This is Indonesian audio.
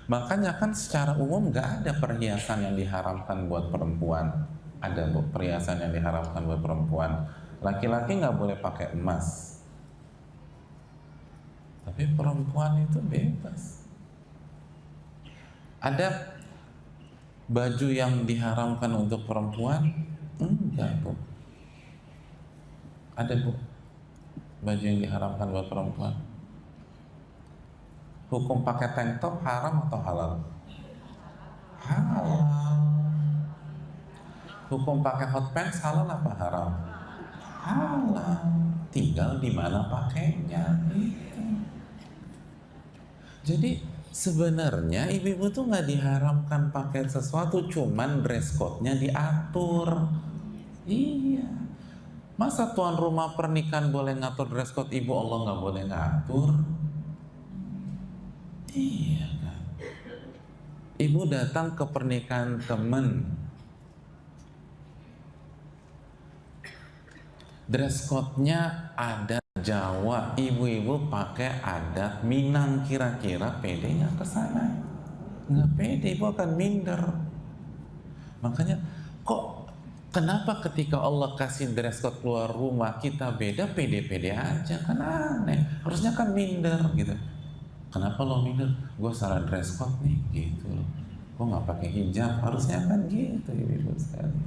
Makanya kan secara umum nggak ada perhiasan yang diharamkan buat perempuan. Ada perhiasan yang diharamkan buat perempuan. Laki-laki nggak boleh pakai emas, tapi perempuan itu bebas. Ada baju yang diharamkan untuk perempuan? Enggak, Bu. Ada, Bu, baju yang diharamkan buat perempuan. Hukum pakai tank top haram atau halal? Halal. Hukum pakai hot pants halal apa haram? Halal. Tinggal di mana pakainya itu. Jadi sebenarnya ibu-ibu tuh nggak diharamkan pakai sesuatu, cuman dress code-nya diatur. Iya. Masa tuan rumah pernikahan boleh ngatur dress code, ibu Allah nggak boleh ngatur? Iya kan. Ibu datang ke pernikahan temen, dress code-nya adat Jawa, ibu-ibu pakai adat Minang, kira-kira pede nggak ke sana? Nggak pede, ibu akan minder. Makanya kok kenapa ketika Allah kasih dress code keluar rumah kita beda, pede-pede aja, kan aneh. Harusnya kan minder gitu. Kenapa lo minder? Gue salah dress code nih, gitu loh. Gue nggak pakai hijab, harusnya kan gitu, ibu sekali.